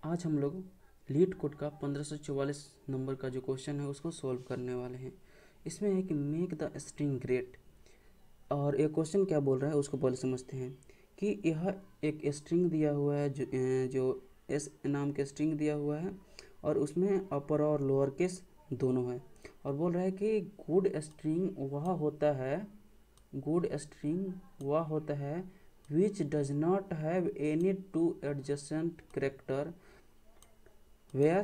आज हम लोग लीड कोड का 1544 नंबर का जो क्वेश्चन है उसको सॉल्व करने वाले हैं। इसमें है कि मेक द स्ट्रिंग ग्रेट, और ये क्वेश्चन क्या बोल रहा है उसको पहले समझते हैं। कि यह एक स्ट्रिंग दिया हुआ है जो एस नाम के स्ट्रिंग दिया हुआ है, और उसमें अपर और लोअर केस दोनों है। और बोल रहा है कि गुड स्ट्रिंग वह होता है which does not have any two adjacent character where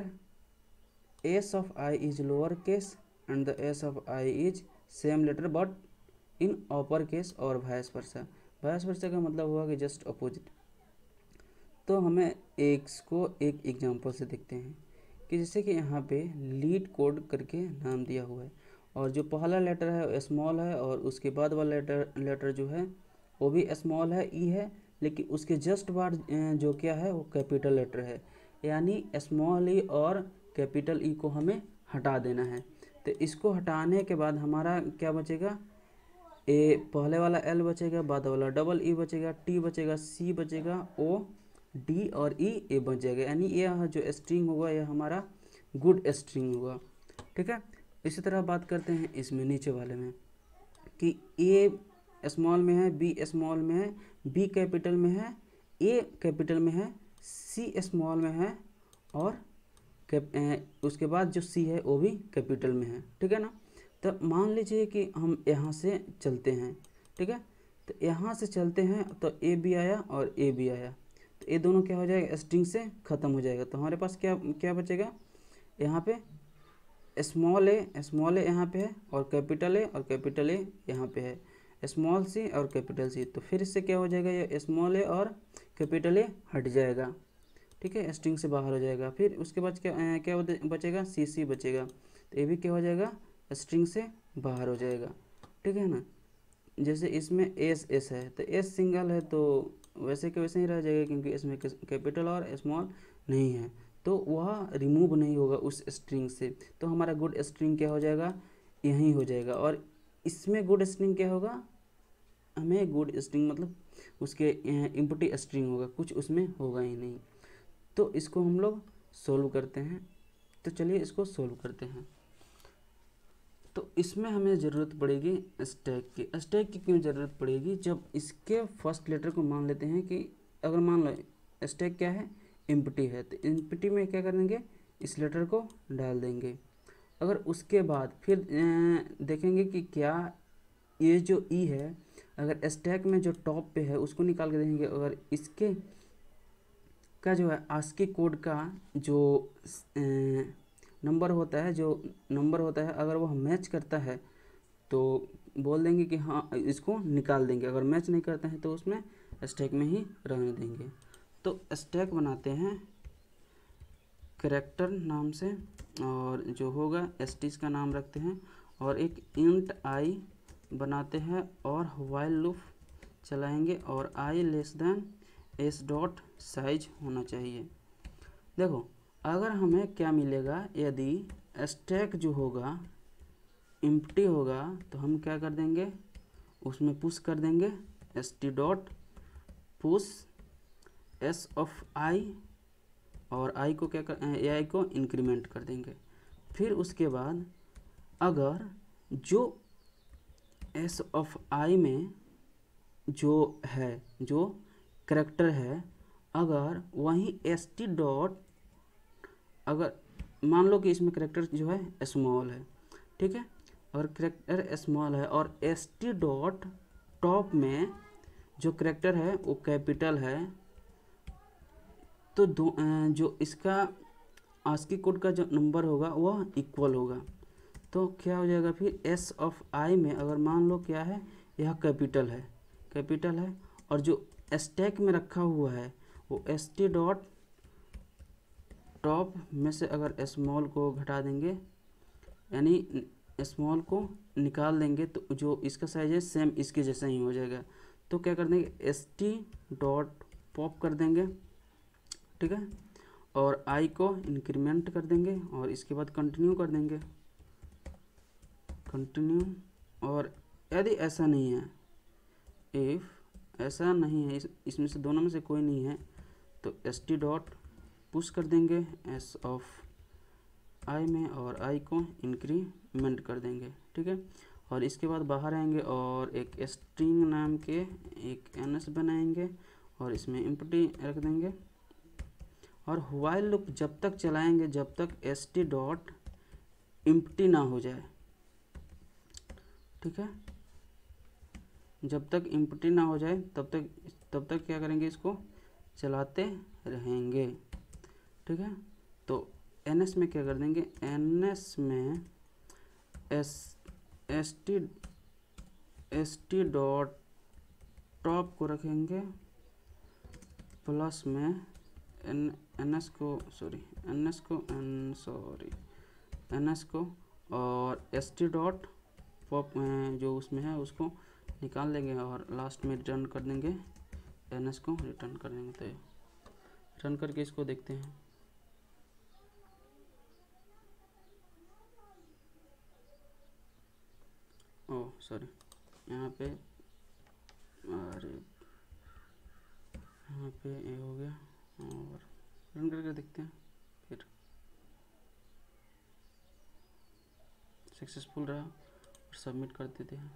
s of I is lower case and the s of I is same letter but in upper case और vice versa। vice versa का मतलब हुआ कि just opposite. तो हमें इसको एक example से देखते हैं कि जैसे कि यहाँ पे लीड कोड करके नाम दिया हुआ है, और जो पहला लेटर है स्मॉल है, और उसके बाद वाला लेटर जो है वो भी स्मॉल है, ई है, लेकिन उसके जस्ट बाद जो क्या है वो कैपिटल लेटर है। यानी स्मॉल ई और कैपिटल ई को हमें हटा देना है। तो इसको हटाने के बाद हमारा क्या बचेगा, ए पहले वाला एल बचेगा, बाद वाला डबल ई बचेगा, टी बचेगा, सी बचेगा, ओ डी और ई ए बच जाएगा। यानी यह जो स्ट्रिंग होगा यह हमारा गुड स्ट्रिंग होगा। ठीक है। इसी तरह बात करते हैं इसमें नीचे वाले में कि ए स्मॉल में है, बी स्मॉल में है, बी कैपिटल में है, ए कैपिटल में है, सी स्मॉल में है, और उसके बाद जो सी है वो भी कैपिटल में है। ठीक है ना। तो मान लीजिए कि हम यहाँ से चलते हैं। ठीक है। तो यहाँ से चलते हैं तो ए भी आया और ए भी आया, तो ये दोनों क्या हो जाएगा, स्ट्रिंग से ख़त्म हो जाएगा। तो हमारे पास क्या क्या बचेगा, यहाँ पे स्मॉल ए यहाँ पे है, और कैपिटल ए यहाँ पे है, स्मॉल सी और कैपिटल सी। तो फिर इससे क्या हो जाएगा, ये स्मॉल ए और कैपिटल ए हट जाएगा। ठीक है, स्ट्रिंग से बाहर हो जाएगा। फिर उसके बाद क्या बचेगा, सी सी बचेगा। तो ये भी क्या हो जाएगा, स्ट्रिंग से बाहर हो जाएगा। ठीक है ना। जैसे इसमें एस एस है तो एस सिंगल है, तो वैसे के वैसे ही रह जाएगा, क्योंकि इसमें कैपिटल और स्मॉल नहीं है, तो वह रिमूव नहीं होगा उस स्ट्रिंग से। तो हमारा गुड स्ट्रिंग क्या हो जाएगा, यही हो जाएगा। और इसमें गुड स्ट्रिंग क्या होगा, हमें गुड स्ट्रिंग मतलब उसके इम्पटी स्ट्रिंग होगा, कुछ उसमें होगा ही नहीं। तो इसको हम लोग सोल्व करते हैं। तो चलिए इसको सोल्व करते हैं। तो इसमें हमें ज़रूरत पड़ेगी स्टैक की। स्टैक की क्यों ज़रूरत पड़ेगी, जब इसके फर्स्ट लेटर को मान लेते हैं कि अगर मान लो स्टैक क्या है, एम्प्टी है, तो एम्प्टी में क्या करेंगे, इस लेटर को डाल देंगे। अगर उसके बाद फिर देखेंगे कि क्या ये जो ई है, अगर स्टैक में जो टॉप पे है उसको निकाल के देखेंगे। अगर इसके का जो है आस्की कोड का जो नंबर होता है अगर वह मैच करता है तो बोल देंगे कि हाँ इसको निकाल देंगे। अगर मैच नहीं करते हैं तो उसमें स्टैक में ही रहने देंगे। तो स्टैक बनाते हैं कैरेक्टर नाम से, और जो होगा एसटीज का नाम रखते हैं, और एक इंट आई बनाते हैं, और वाइल लूप चलाएंगे, और I less than S dot size होना चाहिए। देखो अगर हमें क्या मिलेगा, यदि स्टैक जो होगा एम्प्टी होगा तो हम क्या कर देंगे, उसमें पुश कर देंगे S T dot push S of I, और आई को क्या कर ए आई को इंक्रीमेंट कर देंगे। फिर उसके बाद अगर जो एस ऑफ आई में जो है जो करेक्टर है, अगर वहीं एस टी डॉट, अगर मान लो कि इसमें करेक्टर जो है स्मॉल है, ठीक है, अगर करेक्टर स्मॉल है और एस टी डॉट टॉप में जो करेक्टर है वो कैपिटल है, तो जो इसका आस्की कोड का जो नंबर होगा वह इक्वल होगा। तो क्या हो जाएगा फिर एस ऑफ आई में अगर मान लो क्या है, यह कैपिटल है, और जो स्टैक में रखा हुआ है वो एस टी डॉट टॉप में से अगर स्मॉल को घटा देंगे, यानी स्मॉल को निकाल देंगे, तो जो इसका साइज है सेम इसके जैसा ही हो जाएगा। तो क्या कर देंगे, एस टी डॉट पॉप कर देंगे। ठीक है, और आई को इंक्रीमेंट कर देंगे, और इसके बाद कंटिन्यू कर देंगे, कंटिन्यू। और यदि ऐसा नहीं है, इफ़ ऐसा नहीं है, इसमें से दोनों में से कोई नहीं है, तो एस टी डॉट पुश कर देंगे एस ऑफ आई में और आई को इंक्रीमेंट कर देंगे, ठीक है। और इसके बाद बाहर आएंगे और एक स्ट्रिंग नाम के एक एनएस बनाएंगे और इसमें एम्प्टी रख देंगे और व्हाइल लूप जब तक चलाएंगे जब तक st डॉट एम्प्टी ना हो जाए, ठीक है। जब तक एम्प्टी ना हो जाए तब तक क्या करेंगे, इसको चलाते रहेंगे, ठीक है। तो एनएस में क्या कर देंगे, एनएस में st डॉट टॉप को रखेंगे प्लस में एनएस को और st डॉट पॉप जो उसमें है उसको निकाल देंगे और लास्ट में रिटर्न कर देंगे, एनएस को रिटर्न कर देंगे। तो रिटर्न करके इसको देखते हैं। ओह सॉरी, यहाँ पे अरे यहाँ पे ये हो गया और रन करके देखते हैं, फिर सक्सेसफुल रहा और सबमिट कर देते हैं।